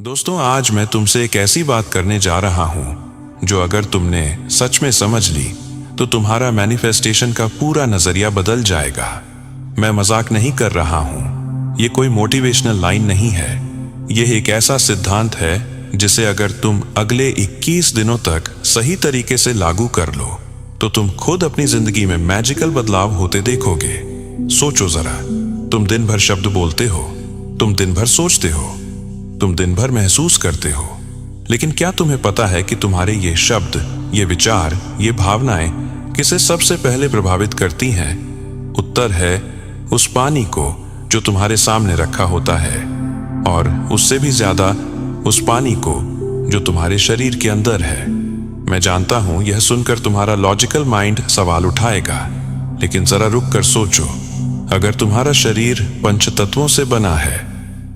दोस्तों, आज मैं तुमसे एक ऐसी बात करने जा रहा हूं जो अगर तुमने सच में समझ ली तो तुम्हारा मैनिफेस्टेशन का पूरा नजरिया बदल जाएगा। मैं मजाक नहीं कर रहा हूं। ये कोई मोटिवेशनल लाइन नहीं है। यह एक ऐसा सिद्धांत है जिसे अगर तुम अगले 21 दिनों तक सही तरीके से लागू कर लो तो तुम खुद अपनी जिंदगी में मैजिकल बदलाव होते देखोगे। सोचो जरा, तुम दिन भर शब्द बोलते हो, तुम दिन भर सोचते हो, तुम दिन भर महसूस करते हो, लेकिन क्या तुम्हें पता है कि तुम्हारे ये शब्द, ये विचार, ये भावनाएं किसे सबसे पहले प्रभावित करती हैं? उत्तर है उस पानी को जो तुम्हारे सामने रखा होता है, और उससे भी ज्यादा उस पानी को जो तुम्हारे शरीर के अंदर है। मैं जानता हूं यह सुनकर तुम्हारा लॉजिकल माइंड सवाल उठाएगा, लेकिन जरा रुक कर सोचो। अगर तुम्हारा शरीर पंचतत्वों से बना है,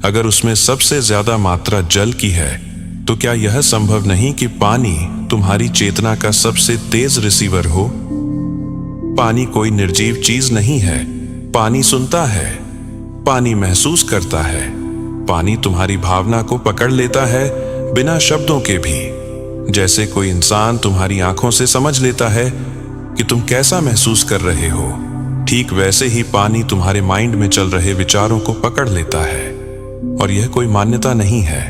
अगर उसमें सबसे ज्यादा मात्रा जल की है, तो क्या यह संभव नहीं कि पानी तुम्हारी चेतना का सबसे तेज रिसीवर हो? पानी कोई निर्जीव चीज नहीं है। पानी सुनता है, पानी महसूस करता है, पानी तुम्हारी भावना को पकड़ लेता है बिना शब्दों के भी। जैसे कोई इंसान तुम्हारी आंखों से समझ लेता है कि तुम कैसा महसूस कर रहे हो, ठीक वैसे ही पानी तुम्हारे माइंड में चल रहे विचारों को पकड़ लेता है। और यह कोई मान्यता नहीं है,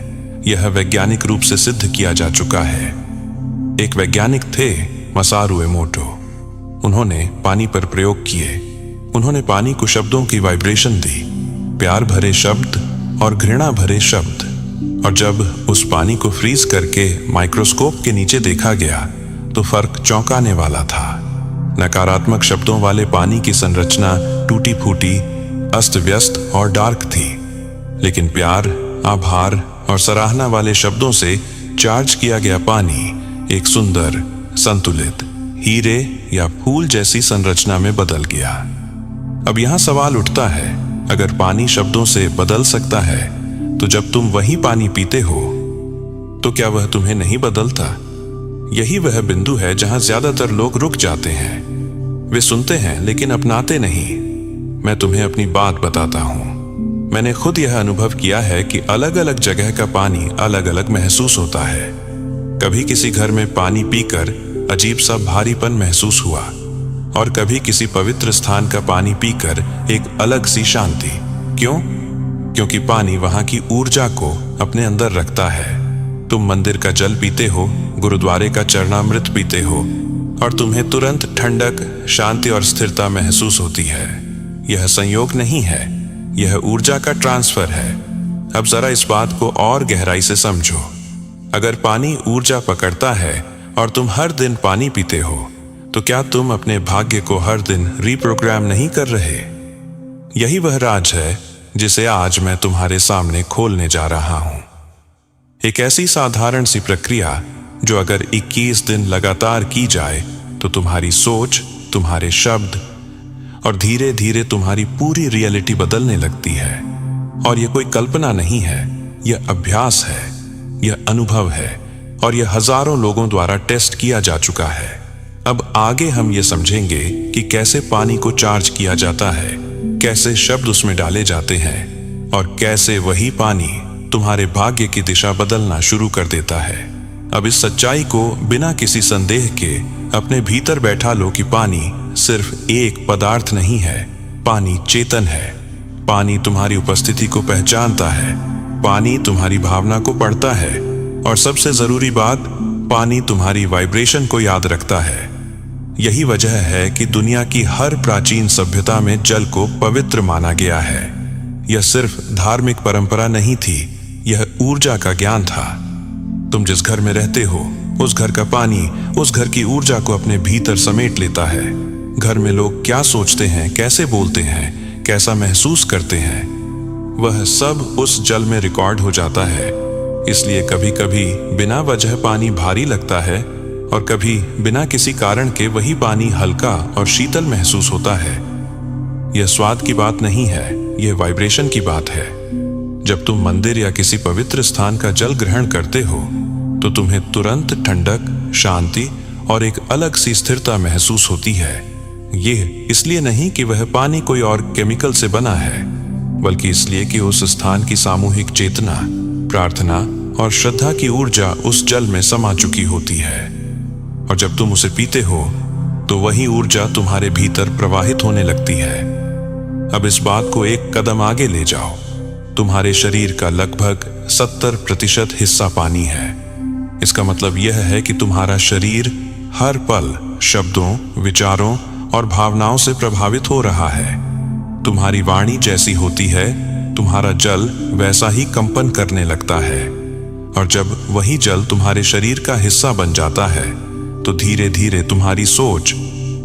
यह वैज्ञानिक रूप से सिद्ध किया जा चुका है। एक वैज्ञानिक थे मसारू इमोटो। उन्होंने पानी पर प्रयोग किए। उन्होंने पानी को शब्दों की वाइब्रेशन दी, प्यार भरे शब्द और घृणा भरे शब्द। और जब उस पानी को फ्रीज करके माइक्रोस्कोप के नीचे देखा गया तो फर्क चौंकाने वाला था। नकारात्मक शब्दों वाले पानी की संरचना टूटी फूटी, अस्त व्यस्त और डार्क थी, लेकिन प्यार, आभार और सराहना वाले शब्दों से चार्ज किया गया पानी एक सुंदर, संतुलित हीरे या फूल जैसी संरचना में बदल गया। अब यहां सवाल उठता है, अगर पानी शब्दों से बदल सकता है तो जब तुम वही पानी पीते हो तो क्या वह तुम्हें नहीं बदलता? यही वह बिंदु है जहां ज्यादातर लोग रुक जाते हैं। वे सुनते हैं लेकिन अपनाते नहीं। मैं तुम्हें अपनी बात बताता हूं। मैंने खुद यह अनुभव किया है कि अलग अलग जगह का पानी अलग अलग महसूस होता है। कभी किसी घर में पानी पीकर अजीब सा भारीपन महसूस हुआ, और कभी किसी पवित्र स्थान का पानी पीकर एक अलग सी शांति। क्यों? क्योंकि पानी वहां की ऊर्जा को अपने अंदर रखता है। तुम मंदिर का जल पीते हो, गुरुद्वारे का चरणामृत पीते हो, और तुम्हें तुरंत ठंडक, शांति और स्थिरता महसूस होती है। यह संयोग नहीं है, यह ऊर्जा का ट्रांसफर है। अब जरा इस बात को और गहराई से समझो। अगर पानी ऊर्जा पकड़ता है और तुम हर दिन पानी पीते हो, तो क्या तुम अपने भाग्य को हर दिन रीप्रोग्राम नहीं कर रहे? यही वह राज है जिसे आज मैं तुम्हारे सामने खोलने जा रहा हूं। एक ऐसी साधारण सी प्रक्रिया जो अगर 21 दिन लगातार की जाए तो तुम्हारी सोच, तुम्हारे शब्द और धीरे धीरे तुम्हारी पूरी रियलिटी बदलने लगती है। और यह कोई कल्पना नहीं है, यह अभ्यास है, यह अनुभव है, और यह हजारों लोगों द्वारा टेस्ट किया जा चुका है। अब आगे हम ये समझेंगे कि कैसे पानी को चार्ज किया जाता है, कैसे शब्द उसमें डाले जाते हैं, और कैसे वही पानी तुम्हारे भाग्य की दिशा बदलना शुरू कर देता है। अब इस सच्चाई को बिना किसी संदेह के अपने भीतर बैठा लो कि पानी सिर्फ एक पदार्थ नहीं है, पानी चेतन है। पानी तुम्हारी उपस्थिति को पहचानता है, पानी तुम्हारी भावना को पढ़ता है, और सबसे जरूरी बात, पानी तुम्हारी वाइब्रेशन को याद रखता है। यही वजह है कि दुनिया की हर प्राचीन सभ्यता में जल को पवित्र माना गया है। यह सिर्फ धार्मिक परंपरा नहीं थी, यह ऊर्जा का ज्ञान था। तुम जिस घर में रहते हो, उस घर का पानी उस घर की ऊर्जा को अपने भीतर समेट लेता है। घर में लोग क्या सोचते हैं, कैसे बोलते हैं, कैसा महसूस करते हैं, वह सब उस जल में रिकॉर्ड हो जाता है। इसलिए कभी कभी बिना वजह पानी भारी लगता है, और कभी बिना किसी कारण के वही पानी हल्का और शीतल महसूस होता है। यह स्वाद की बात नहीं है, यह वाइब्रेशन की बात है। जब तुम मंदिर या किसी पवित्र स्थान का जल ग्रहण करते हो तो तुम्हें तुरंत ठंडक, शांति और एक अलग सी स्थिरता महसूस होती है। यह इसलिए नहीं कि वह पानी कोई और केमिकल से बना है, बल्कि इसलिए कि उस स्थान की सामूहिक चेतना, प्रार्थना और श्रद्धा की ऊर्जा उस जल में समा चुकी होती है। और जब तुम उसे पीते हो तो वही ऊर्जा तुम्हारे भीतर प्रवाहित होने लगती है। अब इस बात को एक कदम आगे ले जाओ। तुम्हारे शरीर का लगभग 70% हिस्सा पानी है। इसका मतलब यह है कि तुम्हारा शरीर हर पल शब्दों, विचारों और भावनाओं से प्रभावित हो रहा है। तुम्हारी वाणी जैसी होती है, तुम्हारा जल वैसा ही कंपन करने लगता है। और जब वही जल तुम्हारे शरीर का हिस्सा बन जाता है तो धीरे धीरे तुम्हारी सोच,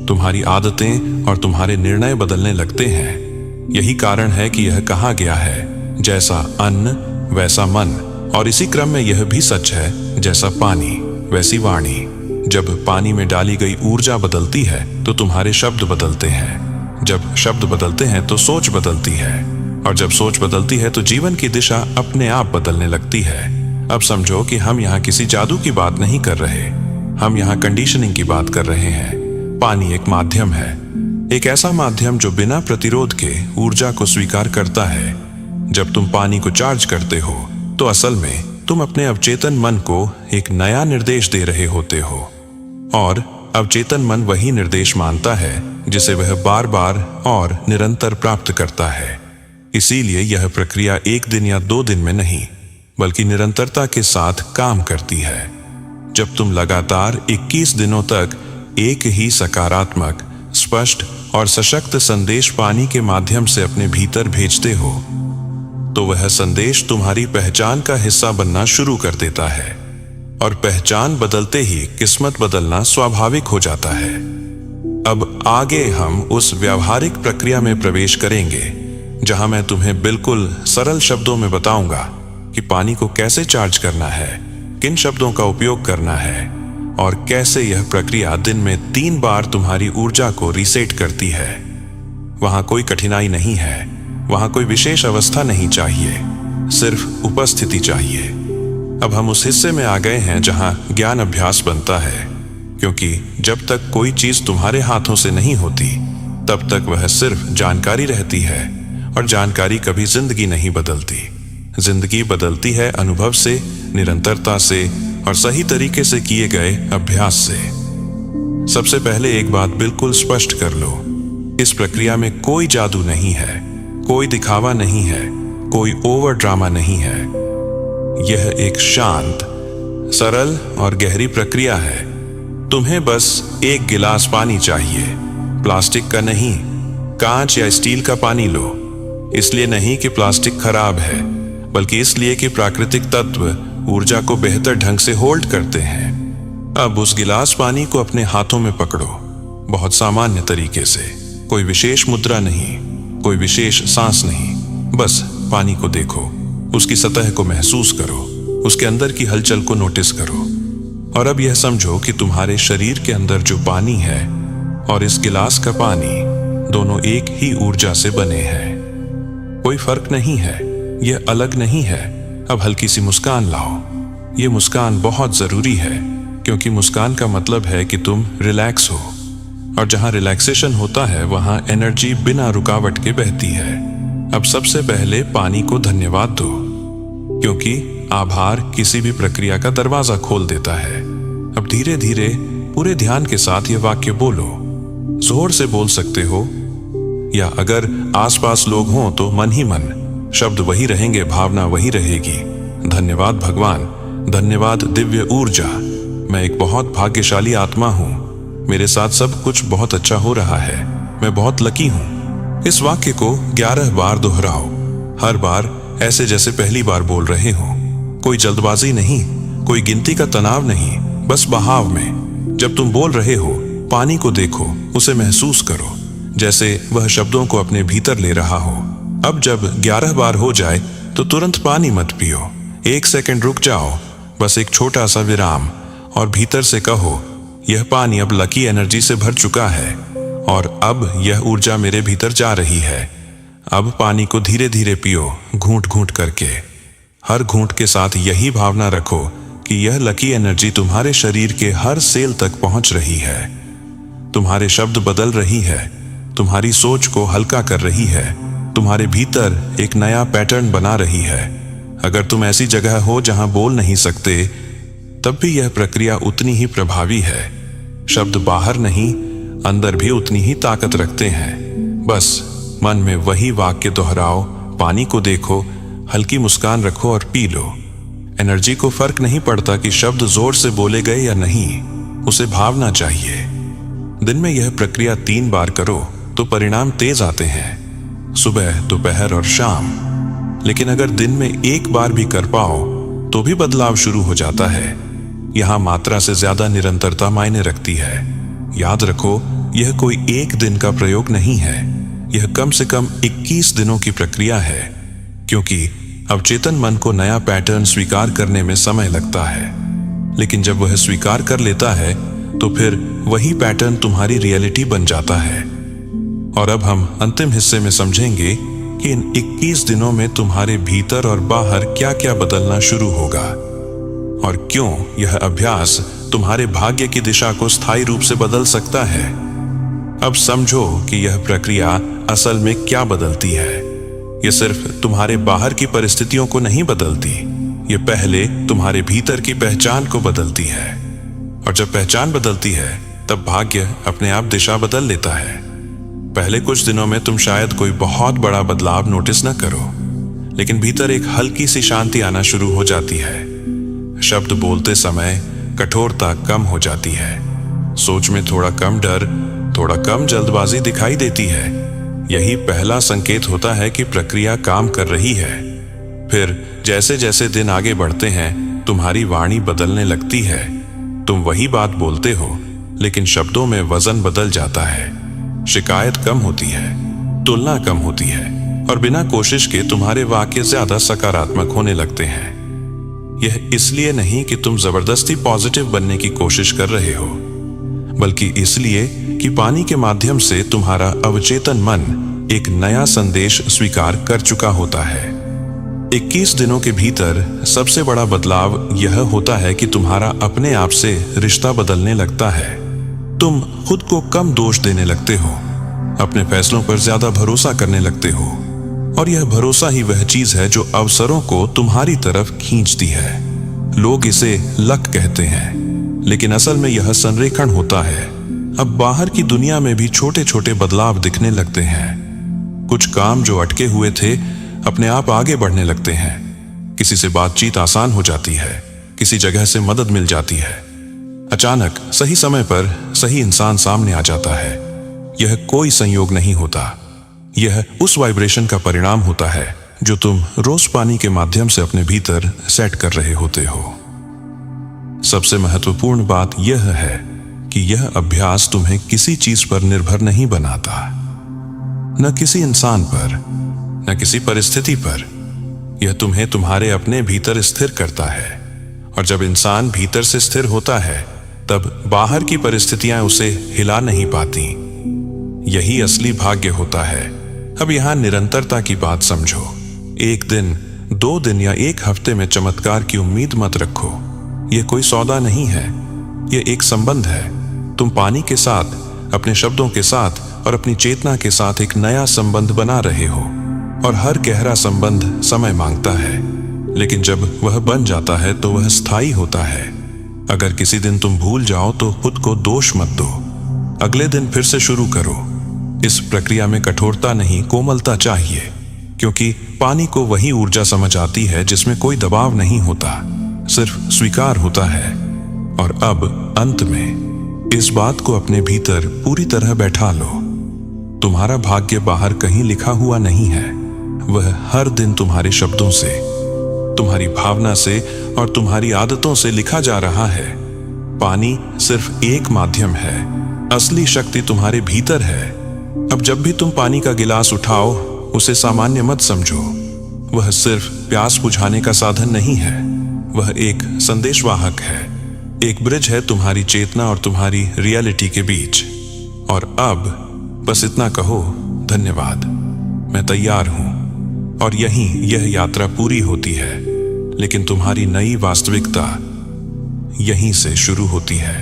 तुम्हारी आदतें और तुम्हारे निर्णय बदलने लगते हैं। यही कारण है कि यह कहा गया है, जैसा अन्न वैसा मन। और इसी क्रम में यह भी सच है, जैसा पानी वैसी वाणी। जब पानी में डाली गई ऊर्जा बदलती है तो तुम्हारे शब्द बदलते हैं। जब शब्द बदलते हैं तो सोच बदलती है। और जब सोच बदलती है तो जीवन की दिशा अपने आप बदलने लगती है। अब समझो कि हम यहाँ किसी जादू की बात नहीं कर रहे, हम यहाँ कंडीशनिंग की बात कर रहे हैं। पानी एक माध्यम है, एक ऐसा माध्यम जो बिना प्रतिरोध के ऊर्जा को स्वीकार करता है। जब तुम पानी को चार्ज करते हो तो असल में तुम अपने अवचेतन मन को एक नया निर्देश दे रहे होते हो। और अवचेतन मन वही निर्देश मानता है जिसे वह बार बार और निरंतर प्राप्त करता है। इसीलिए यह प्रक्रिया एक दिन या 2 दिन में नहीं, बल्कि निरंतरता के साथ काम करती है। जब तुम लगातार 21 दिनों तक एक ही सकारात्मक, स्पष्ट और सशक्त संदेश पानी के माध्यम से अपने भीतर भेजते हो तो वह संदेश तुम्हारी पहचान का हिस्सा बनना शुरू कर देता है। और पहचान बदलते ही किस्मत बदलना स्वाभाविक हो जाता है। अब आगे हम उस व्यावहारिक प्रक्रिया में प्रवेश करेंगे जहां मैं तुम्हें बिल्कुल सरल शब्दों में बताऊंगा कि पानी को कैसे चार्ज करना है, किन शब्दों का उपयोग करना है और कैसे यह प्रक्रिया दिन में 3 बार तुम्हारी ऊर्जा को रीसेट करती है। वहां कोई कठिनाई नहीं है, वहां कोई विशेष अवस्था नहीं चाहिए, सिर्फ उपस्थिति चाहिए। अब हम उस हिस्से में आ गए हैं जहां ज्ञान अभ्यास बनता है, क्योंकि जब तक कोई चीज तुम्हारे हाथों से नहीं होती तब तक वह सिर्फ जानकारी रहती है। और जानकारी कभी जिंदगी नहीं बदलती। जिंदगी बदलती है अनुभव से, निरंतरता से और सही तरीके से किए गए अभ्यास से। सबसे पहले एक बात बिल्कुल स्पष्ट कर लो, इस प्रक्रिया में कोई जादू नहीं है, कोई दिखावा नहीं है, कोई ओवर ड्रामा नहीं है। यह एक शांत, सरल और गहरी प्रक्रिया है। तुम्हें बस एक गिलास पानी चाहिए, प्लास्टिक का नहीं, कांच या स्टील का पानी लो। इसलिए नहीं कि प्लास्टिक खराब है, बल्कि इसलिए कि प्राकृतिक तत्व ऊर्जा को बेहतर ढंग से होल्ड करते हैं। अब उस गिलास पानी को अपने हाथों में पकड़ो, बहुत सामान्य तरीके से। कोई विशेष मुद्रा नहीं, कोई विशेष सांस नहीं, बस पानी को देखो, उसकी सतह को महसूस करो, उसके अंदर की हलचल को नोटिस करो। और अब यह समझो कि तुम्हारे शरीर के अंदर जो पानी है और इस गिलास का पानी दोनों एक ही ऊर्जा से बने हैं। कोई फर्क नहीं है, यह अलग नहीं है। अब हल्की सी मुस्कान लाओ। यह मुस्कान बहुत जरूरी है, क्योंकि मुस्कान का मतलब है कि तुम रिलैक्स हो। और जहां रिलैक्सेशन होता है वहां एनर्जी बिना रुकावट के बहती है। अब सबसे पहले पानी को धन्यवाद दो, क्योंकि आभार किसी भी प्रक्रिया का दरवाजा खोल देता है। अब धीरे धीरे पूरे ध्यान के साथ यह वाक्य बोलो। जोर से बोल सकते हो, या अगर आसपास लोग हों तो मन ही मन। शब्द वही रहेंगे, भावना वही रहेगी। धन्यवाद भगवान, धन्यवाद दिव्य ऊर्जा, मैं एक बहुत भाग्यशाली आत्मा हूं, मेरे साथ सब कुछ बहुत अच्छा हो रहा है, मैं बहुत लकी हूं। इस वाक्य को 11 बार दोहराओ, हर बार ऐसे जैसे पहली बार बोल रहे हो। कोई जल्दबाजी नहीं, कोई गिनती का तनाव नहीं, बस बहाव में। जब तुम बोल रहे हो, पानी को देखो, उसे महसूस करो, जैसे वह शब्दों को अपने भीतर ले रहा हो। अब जब 11 बार हो जाए तो तुरंत पानी मत पियो, 1 सेकंड रुक जाओ, बस एक छोटा सा विराम, और भीतर से कहो, यह पानी अब लकी एनर्जी से भर चुका है और अब यह ऊर्जा मेरे भीतर जा रही है। अब पानी को धीरे धीरे पियो, घूंट घूंट करके। हर घूंट के साथ यही भावना रखो कि यह लकी एनर्जी तुम्हारे शरीर के हर सेल तक पहुंच रही है। तुम्हारे शब्द बदल रही है, तुम्हारी सोच को हल्का कर रही है, तुम्हारे भीतर एक नया पैटर्न बना रही है। अगर तुम ऐसी जगह हो जहां बोल नहीं सकते, तब भी यह प्रक्रिया उतनी ही प्रभावी है। शब्द बाहर नहीं, अंदर भी उतनी ही ताकत रखते हैं। बस मन में वही वाक्य दोहराओ, पानी को देखो, हल्की मुस्कान रखो और पी लो। एनर्जी को फर्क नहीं पड़ता कि शब्द जोर से बोले गए या नहीं, उसे भावना चाहिए। दिन में यह प्रक्रिया 3 बार करो तो परिणाम तेज आते हैं, सुबह, दोपहर और शाम। लेकिन अगर दिन में 1 बार भी कर पाओ तो भी बदलाव शुरू हो जाता है। यहां मात्रा से ज्यादा निरंतरता मायने रखती है। याद रखो, यह कोई 1 दिन का प्रयोग नहीं है, यह कम से कम 21 दिनों की प्रक्रिया है, क्योंकि अवचेतन मन को नया पैटर्न स्वीकार करने में समय लगता है। लेकिन जब वह स्वीकार कर लेता है तो फिर वही पैटर्न तुम्हारी रियलिटी बन जाता है। और अब हम अंतिम हिस्से में समझेंगे कि इन 21 दिनों में तुम्हारे भीतर और बाहर क्या क्या बदलना शुरू होगा और क्यों यह अभ्यास तुम्हारे भाग्य की दिशा को स्थायी रूप से बदल सकता है। अब समझो कि यह प्रक्रिया असल में क्या बदलती है। यह सिर्फ तुम्हारे बाहर की परिस्थितियों को नहीं बदलती, यह पहले तुम्हारे भीतर की पहचान को बदलती है। और जब पहचान बदलती है तब भाग्य अपने आप दिशा बदल लेता है। पहले कुछ दिनों में तुम शायद कोई बहुत बड़ा बदलाव नोटिस न करो, लेकिन भीतर एक हल्की सी शांति आना शुरू हो जाती है। शब्द बोलते समय कठोरता कम हो जाती है, सोच में थोड़ा कम डर, थोड़ा कम जल्दबाजी दिखाई देती है। यही पहला संकेत होता है कि प्रक्रिया काम कर रही है। फिर जैसे जैसे दिन आगे बढ़ते हैं तुम्हारी वाणी बदलने लगती है। तुम वही बात बोलते हो, लेकिन शब्दों में वजन बदल जाता है। शिकायत कम होती है, तुलना कम होती है और बिना कोशिश के तुम्हारे वाक्य ज्यादा सकारात्मक होने लगते हैं। यह इसलिए नहीं कि तुम जबरदस्ती पॉजिटिव बनने की कोशिश कर रहे हो, बल्कि इसलिए कि पानी के माध्यम से तुम्हारा अवचेतन मन एक नया संदेश स्वीकार कर चुका होता है। 21 दिनों के भीतर सबसे बड़ा बदलाव यह होता है कि तुम्हारा अपने आप से रिश्ता बदलने लगता है। तुम खुद को कम दोष देने लगते हो, अपने फैसलों पर ज्यादा भरोसा करने लगते हो, और यह भरोसा ही वह चीज है जो अवसरों को तुम्हारी तरफ खींचती है। लोग इसे लक कहते हैं, लेकिन असल में यह संरेखण होता है। अब बाहर की दुनिया में भी छोटे छोटे बदलाव दिखने लगते हैं। कुछ काम जो अटके हुए थे अपने आप आगे बढ़ने लगते हैं। किसी से बातचीत आसान हो जाती है, किसी जगह से मदद मिल जाती है। अचानक सही समय पर सही इंसान सामने आ जाता है। यह कोई संयोग नहीं होता, यह उस वाइब्रेशन का परिणाम होता है जो तुम रोज पानी के माध्यम से अपने भीतर सेट कर रहे होते हो। सबसे महत्वपूर्ण बात यह है कि यह अभ्यास तुम्हें किसी चीज पर निर्भर नहीं बनाता, न किसी इंसान पर, न किसी परिस्थिति पर। यह तुम्हें तुम्हारे अपने भीतर स्थिर करता है, और जब इंसान भीतर से स्थिर होता है तब बाहर की परिस्थितियां उसे हिला नहीं पाती। यही असली भाग्य होता है। अब यहां निरंतरता की बात समझो। 1 दिन, 2 दिन या 1 हफ्ते में चमत्कार की उम्मीद मत रखो। यह कोई सौदा नहीं है, यह एक संबंध है। तुम पानी के साथ, अपने शब्दों के साथ और अपनी चेतना के साथ एक नया संबंध बना रहे हो, और हर गहरा संबंध समय मांगता है, लेकिन जब वह बन जाता है तो वह स्थायी होता है। अगर किसी दिन तुम भूल जाओ तो खुद को दोष मत दो, अगले दिन फिर से शुरू करो। इस प्रक्रिया में कठोरता नहीं, कोमलता चाहिए, क्योंकि पानी को वही ऊर्जा समझ आती है जिसमें कोई दबाव नहीं होता, सिर्फ स्वीकार होता है। और अब अंत में इस बात को अपने भीतर पूरी तरह बैठा लो। तुम्हारा भाग्य बाहर कहीं लिखा हुआ नहीं है, वह हर दिन तुम्हारे शब्दों से, तुम्हारी भावना से और तुम्हारी आदतों से लिखा जा रहा है। पानी सिर्फ एक माध्यम है, असली शक्ति तुम्हारे भीतर है। अब जब भी तुम पानी का गिलास उठाओ, उसे सामान्य मत समझो। वह सिर्फ प्यास बुझाने का साधन नहीं है, वह एक संदेशवाहक है, एक ब्रिज है तुम्हारी चेतना और तुम्हारी रियलिटी के बीच। और अब बस इतना कहो, धन्यवाद, मैं तैयार हूं। और यहीं यह यात्रा पूरी होती है, लेकिन तुम्हारी नई वास्तविकता यहीं से शुरू होती है।